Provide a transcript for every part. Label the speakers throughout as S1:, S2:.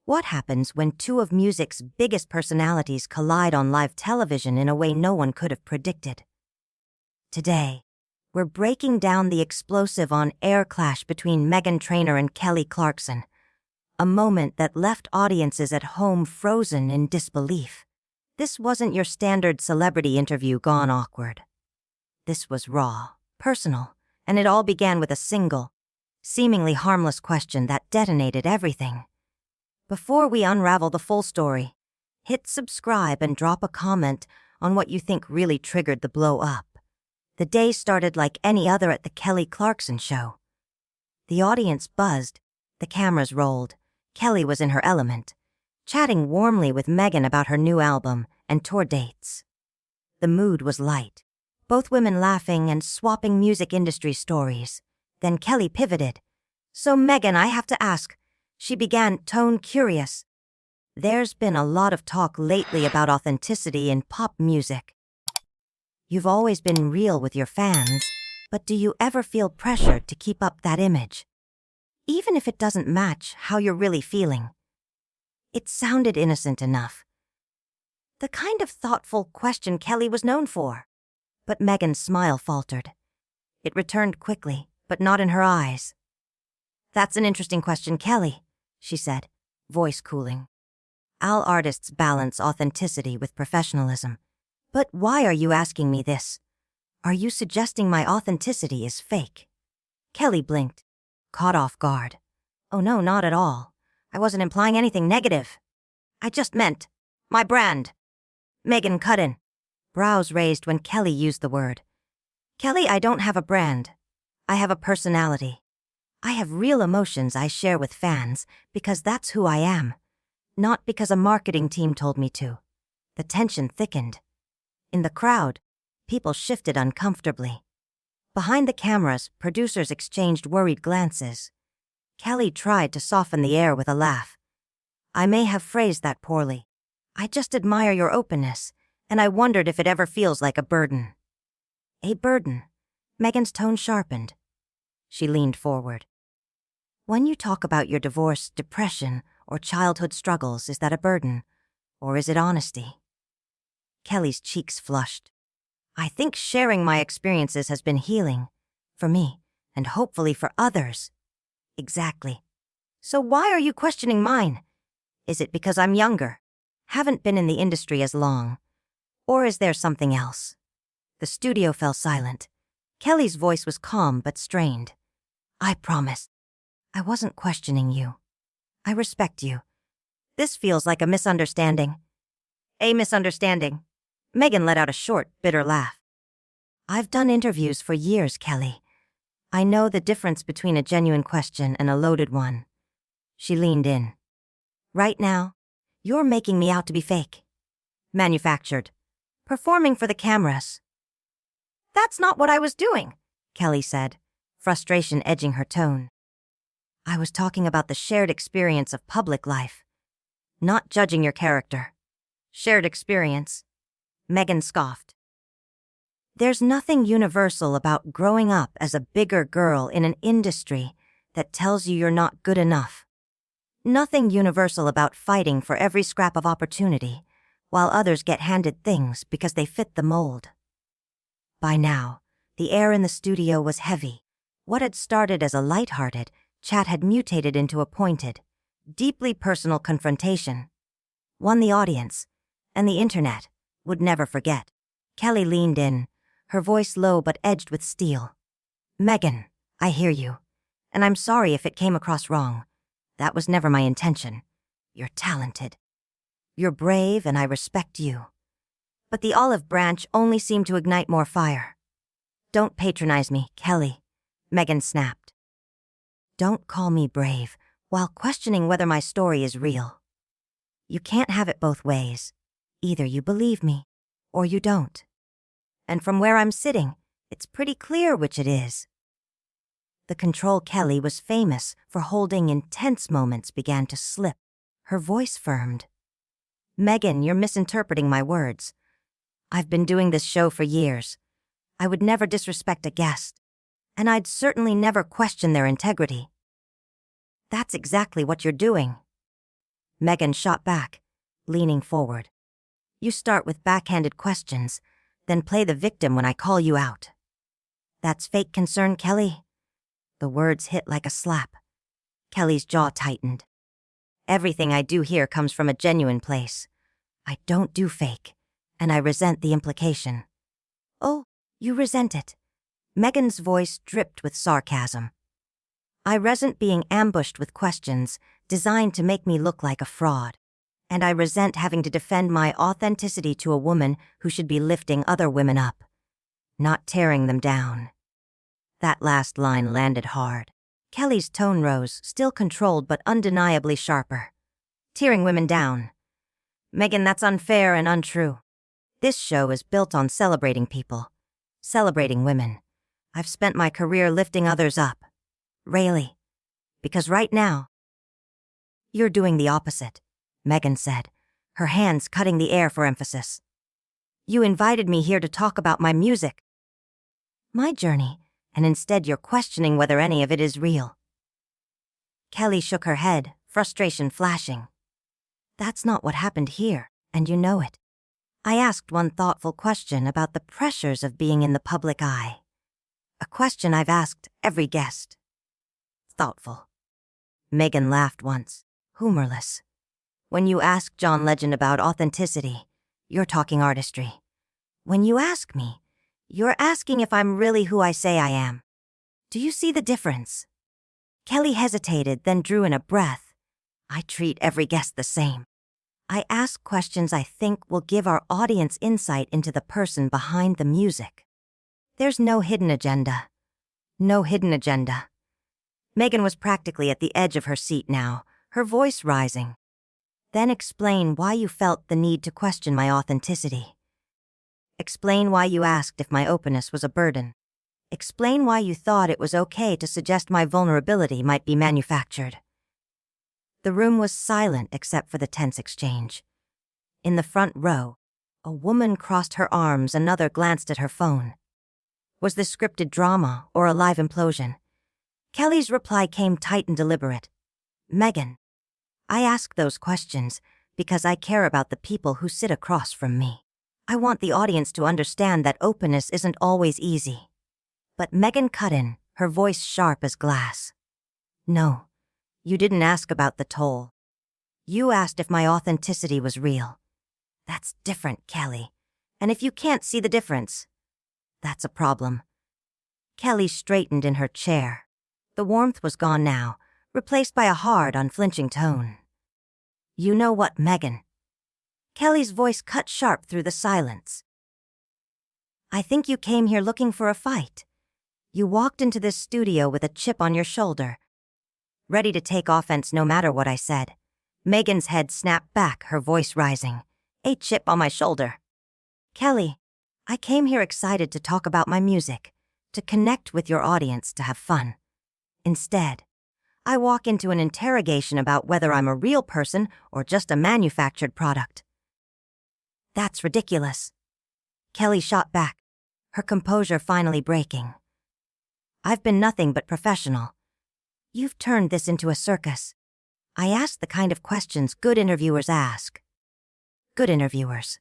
S1: What happens when two of music's biggest personalities collide on live television in a way no one could have predicted? Today, we're breaking down the explosive on-air clash between Meghan Trainor and Kelly Clarkson, a moment that left audiences at home frozen in disbelief. This wasn't your standard celebrity interview gone awkward. This was raw, personal, and it all began with a single, seemingly harmless question that detonated everything. Before we unravel the full story, hit subscribe and drop a comment on what you think really triggered the blow up. The day started like any other at the Kelly Clarkson Show. The audience buzzed, the cameras rolled. Kelly was in her element, chatting warmly with Meghan about her new album and tour dates. The mood was light, both women laughing and swapping music industry stories. Then Kelly pivoted. "So Meghan, I have to ask," she began, tone curious. "There's been a lot of talk lately about authenticity in pop music. You've always been real with your fans, but do you ever feel pressured to keep up that image, even if it doesn't match how you're really feeling?" It sounded innocent enough, the kind of thoughtful question Kelly was known for. But Meghan's smile faltered. It returned quickly, but not in her eyes. "That's an interesting question, Kelly," she said, voice cooling. "All artists balance authenticity with professionalism. But why are you asking me this? Are you suggesting my authenticity is fake?" Kelly blinked, caught off guard. "Oh no, not at all. I wasn't implying anything negative. I just meant my brand." Meghan cut in, brows raised when Kelly used the word. "Kelly, I don't have a brand. I have a personality. I have real emotions I share with fans because that's who I am, not because a marketing team told me to." The tension thickened. In the crowd, people shifted uncomfortably. Behind the cameras, producers exchanged worried glances. Kelly tried to soften the air with a laugh. "I may have phrased that poorly. I just admire your openness, and I wondered if it ever feels like a burden." "A burden?" Meghan's tone sharpened. She leaned forward. "When you talk about your divorce, depression, or childhood struggles, is that a burden, or is it honesty?" Kelly's cheeks flushed. "I think sharing my experiences has been healing, for me, and hopefully for others." "Exactly. So why are you questioning mine? Is it because I'm younger, haven't been in the industry as long, or is there something else?" The studio fell silent. Kelly's voice was calm but strained. "I promise. I wasn't questioning you. I respect you. This feels like a misunderstanding." "A misunderstanding?" Meghan let out a short, bitter laugh. "I've done interviews for years, Kelly. I know the difference between a genuine question and a loaded one." She leaned in. "Right now, you're making me out to be fake. Manufactured. Performing for the cameras." "That's not what I was doing," Kelly said, frustration edging her tone. "I was talking about the shared experience of public life, not judging your character." "Shared experience?" Meghan scoffed. "There's nothing universal about growing up as a bigger girl in an industry that tells you you're not good enough. Nothing universal about fighting for every scrap of opportunity, while others get handed things because they fit the mold." By now, the air in the studio was heavy. What had started as a lighthearted chat had mutated into a pointed, deeply personal confrontation. One the audience, and the internet, would never forget. Kelly leaned in, her voice low but edged with steel. "Meghan, I hear you, and I'm sorry if it came across wrong. That was never my intention. You're talented. You're brave, and I respect you. But the olive branch only seemed to ignite more fire." "Don't patronize me, Kelly," Meghan snapped. "Don't call me brave while questioning whether my story is real. You can't have it both ways. Either you believe me, or you don't. And from where I'm sitting, it's pretty clear which it is." The control Kelly was famous for holding in tense moments began to slip. Her voice firmed. "Meghan, you're misinterpreting my words. I've been doing this show for years. I would never disrespect a guest, and I'd certainly never question their integrity." "That's exactly what you're doing." Meghan shot back, leaning forward. You start with backhanded questions, then play the victim when I call you out. That's fake concern, Kelly? The words hit like a slap. Kelly's jaw tightened. Everything I do here comes from a genuine place. I don't do fake, and I resent the implication. Oh, you resent it. Meghan's voice dripped with sarcasm. I resent being ambushed with questions designed to make me look like a fraud. And I resent having to defend my authenticity to a woman who should be lifting other women up, not tearing them down. That last line landed hard. Kelly's tone rose, still controlled but undeniably sharper. Tearing women down. Meghan, that's unfair and untrue. This show is built on celebrating people, celebrating women. I've spent my career lifting others up. Really. Because right now, you're doing the opposite, Meghan said, her hands cutting the air for emphasis. You invited me here to talk about my music. My journey, and instead you're questioning whether any of it is real. Kelly shook her head, frustration flashing. That's not what happened here, and you know it. I asked one thoughtful question about the pressures of being in the public eye. A question I've asked every guest. Thoughtful. Meghan laughed once, humorless. When you ask John Legend about authenticity, you're talking artistry. When you ask me, you're asking if I'm really who I say I am. Do you see the difference? Kelly hesitated, then drew in a breath. I treat every guest the same. I ask questions I think will give our audience insight into the person behind the music. There's no hidden agenda. No hidden agenda. Meghan was practically at the edge of her seat now, her voice rising. Then explain why you felt the need to question my authenticity. Explain why you asked if my openness was a burden. Explain why you thought it was okay to suggest my vulnerability might be manufactured. The room was silent except for the tense exchange. In the front row, a woman crossed her arms, another glanced at her phone. Was this scripted drama or a live implosion? Kelly's reply came tight and deliberate. Meghan, I ask those questions because I care about the people who sit across from me. I want the audience to understand that openness isn't always easy. But Meghan cut in, her voice sharp as glass. No, you didn't ask about the toll. You asked if my authenticity was real. That's different, Kelly. And if you can't see the difference, that's a problem. Kelly straightened in her chair. The warmth was gone now, replaced by a hard, unflinching tone. You know what, Meghan? Kelly's voice cut sharp through the silence. I think you came here looking for a fight. You walked into this studio with a chip on your shoulder, ready to take offense no matter what I said. Meghan's head snapped back, her voice rising. A chip on my shoulder. Kelly, I came here excited to talk about my music, to connect with your audience, to have fun. Instead, I walk into an interrogation about whether I'm a real person or just a manufactured product. That's ridiculous. Kelly shot back, her composure finally breaking. I've been nothing but professional. You've turned this into a circus. I ask the kind of questions good interviewers ask. Good interviewers.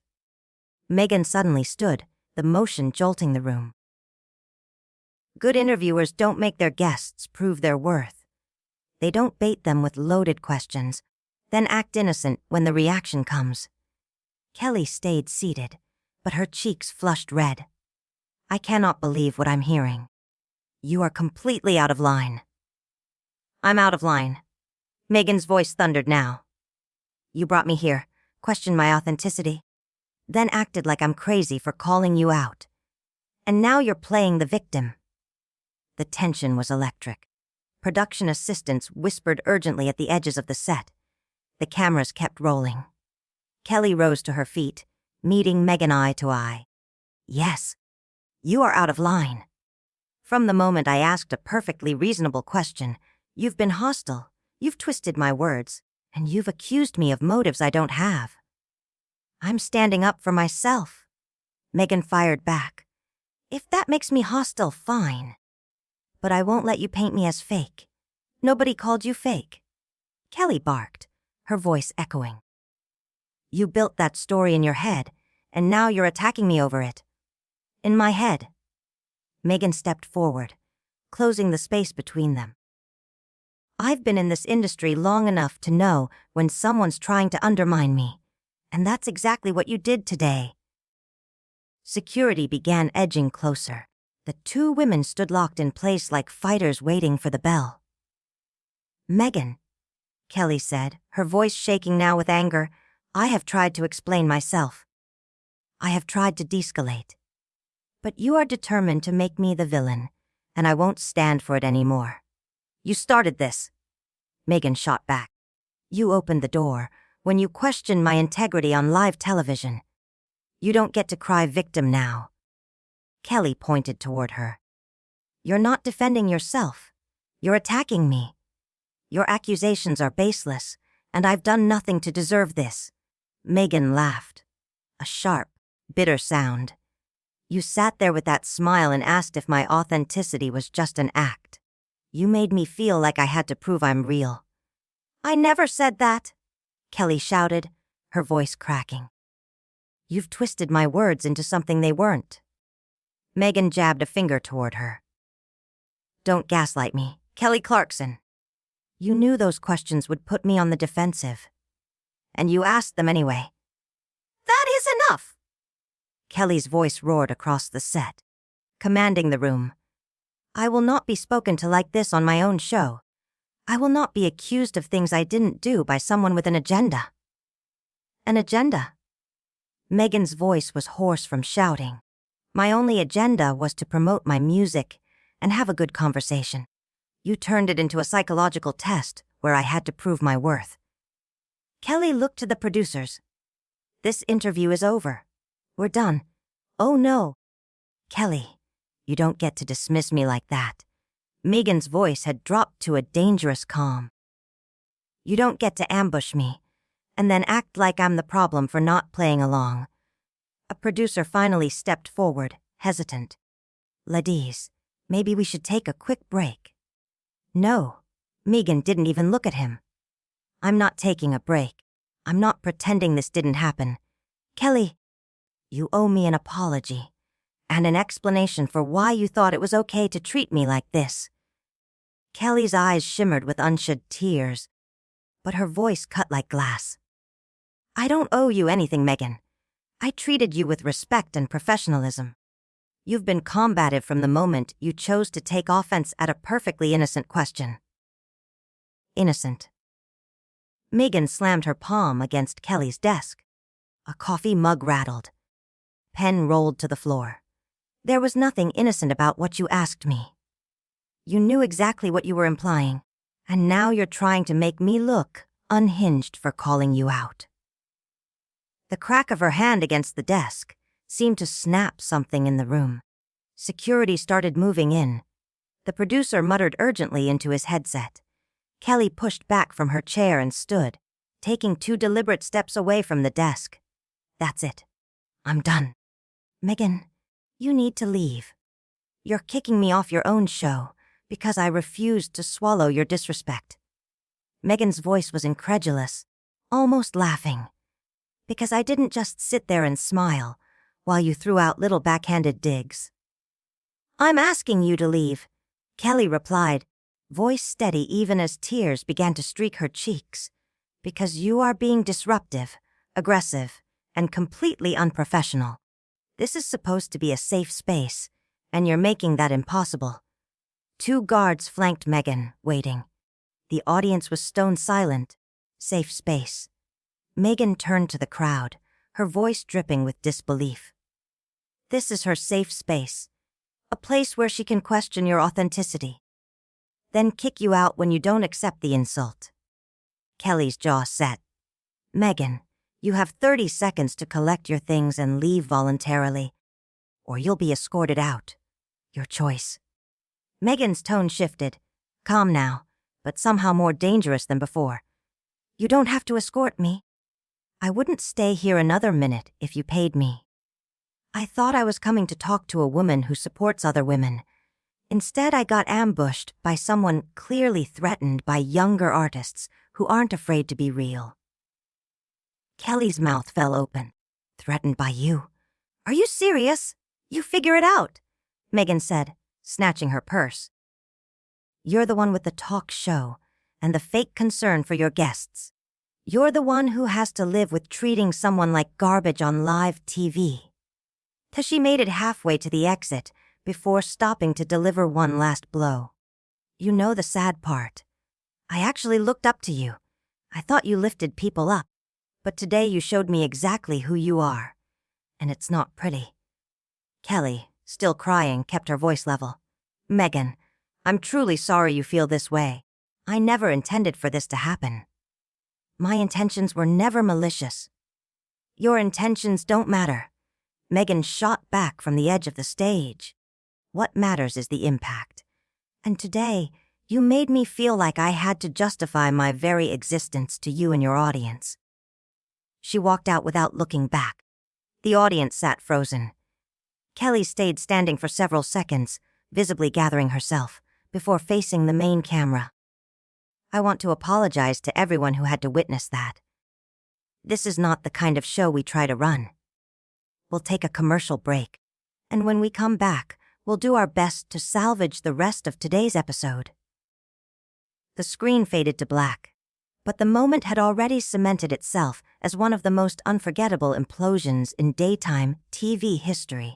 S1: Meghan suddenly stood, the motion jolting the room. Good interviewers don't make their guests prove their worth. They don't bait them with loaded questions, then act innocent when the reaction comes. Kelly stayed seated, but her cheeks flushed red. I cannot believe what I'm hearing. You are completely out of line. I'm out of line. Meghan's voice thundered now. You brought me here, questioned my authenticity, then acted like I'm crazy for calling you out. And now you're playing the victim. The tension was electric. Production assistants whispered urgently at the edges of the set. The cameras kept rolling. Kelly rose to her feet, meeting Meghan eye to eye. Yes, you are out of line. From the moment I asked a perfectly reasonable question, you've been hostile, you've twisted my words, and you've accused me of motives I don't have. I'm standing up for myself. Meghan fired back. If that makes me hostile, fine. But I won't let you paint me as fake. Nobody called you fake. Kelly barked, her voice echoing. You built that story in your head, and now you're attacking me over it. In my head. Meghan stepped forward, closing the space between them. I've been in this industry long enough to know when someone's trying to undermine me, and that's exactly what you did today. Security began edging closer. The two women stood locked in place like fighters waiting for the bell. Meghan, Kelly said, her voice shaking now with anger, I have tried to explain myself. I have tried to de-escalate. But you are determined to make me the villain, and I won't stand for it anymore. You started this. Meghan shot back. You opened the door when you questioned my integrity on live television. You don't get to cry victim now. Kelly pointed toward her. You're not defending yourself. You're attacking me. Your accusations are baseless, and I've done nothing to deserve this. Meghan laughed. A sharp, bitter sound. You sat there with that smile and asked if my authenticity was just an act. You made me feel like I had to prove I'm real. I never said that, Kelly shouted, her voice cracking. You've twisted my words into something they weren't. Meghan jabbed a finger toward her. Don't gaslight me, Kelly Clarkson. You knew those questions would put me on the defensive. And you asked them anyway. That is enough! Kelly's voice roared across the set, commanding the room. I will not be spoken to like this on my own show. I will not be accused of things I didn't do by someone with an agenda. An agenda? Meghan's voice was hoarse from shouting. My only agenda was to promote my music and have a good conversation. You turned it into a psychological test where I had to prove my worth. Kelly looked to the producers. This interview is over. We're done. Oh no. Kelly, you don't get to dismiss me like that. Meghan's voice had dropped to a dangerous calm. You don't get to ambush me, and then act like I'm the problem for not playing along. A producer finally stepped forward, hesitant. Ladies, maybe we should take a quick break. No, Meghan didn't even look at him. I'm not taking a break. I'm not pretending this didn't happen. Kelly, you owe me an apology and an explanation for why you thought it was okay to treat me like this. Kelly's eyes shimmered with unshed tears, but her voice cut like glass. I don't owe you anything, Meghan. I treated you with respect and professionalism. You've been combative from the moment you chose to take offense at a perfectly innocent question. Innocent. Meghan slammed her palm against Kelly's desk. A coffee mug rattled. Pen rolled to the floor. There was nothing innocent about what you asked me. You knew exactly what you were implying, and now you're trying to make me look unhinged for calling you out. The crack of her hand against the desk seemed to snap something in the room. Security started moving in. The producer muttered urgently into his headset. Kelly pushed back from her chair and stood, taking 2 deliberate steps away from the desk. That's it. I'm done. Meghan, you need to leave. You're kicking me off your own show because I refused to swallow your disrespect. Meghan's voice was incredulous, almost laughing. Because I didn't just sit there and smile while you threw out little backhanded digs. I'm asking you to leave, Kelly replied, voice steady even as tears began to streak her cheeks. Because you are being disruptive, aggressive, and completely unprofessional. This is supposed to be a safe space, and you're making that impossible. 2 guards flanked Meghan, waiting. The audience was stone silent. Safe space. Meghan turned to the crowd, her voice dripping with disbelief. This is her safe space, a place where she can question your authenticity, then kick you out when you don't accept the insult. Kelly's jaw set. Meghan, you have 30 seconds to collect your things and leave voluntarily, or you'll be escorted out. Your choice. Meghan's tone shifted, calm now, but somehow more dangerous than before. You don't have to escort me. I wouldn't stay here another minute if you paid me. I thought I was coming to talk to a woman who supports other women. Instead, I got ambushed by someone clearly threatened by younger artists who aren't afraid to be real. Kelly's mouth fell open. Threatened by you? Are you serious? You figure it out, Meghan said, snatching her purse. You're the one with the talk show and the fake concern for your guests. You're the one who has to live with treating someone like garbage on live TV. She made it halfway to the exit before stopping to deliver one last blow. You know the sad part. I actually looked up to you. I thought you lifted people up. But today you showed me exactly who you are. And it's not pretty. Kelly, still crying, kept her voice level. Meghan, I'm truly sorry you feel this way. I never intended for this to happen. My intentions were never malicious. Your intentions don't matter. Meghan shot back from the edge of the stage. What matters is the impact. And today, you made me feel like I had to justify my very existence to you and your audience. She walked out without looking back. The audience sat frozen. Kelly stayed standing for several seconds, visibly gathering herself, before facing the main camera. I want to apologize to everyone who had to witness that. This is not the kind of show we try to run. We'll take a commercial break, and when we come back, we'll do our best to salvage the rest of today's episode. The screen faded to black, but the moment had already cemented itself as one of the most unforgettable implosions in daytime TV history.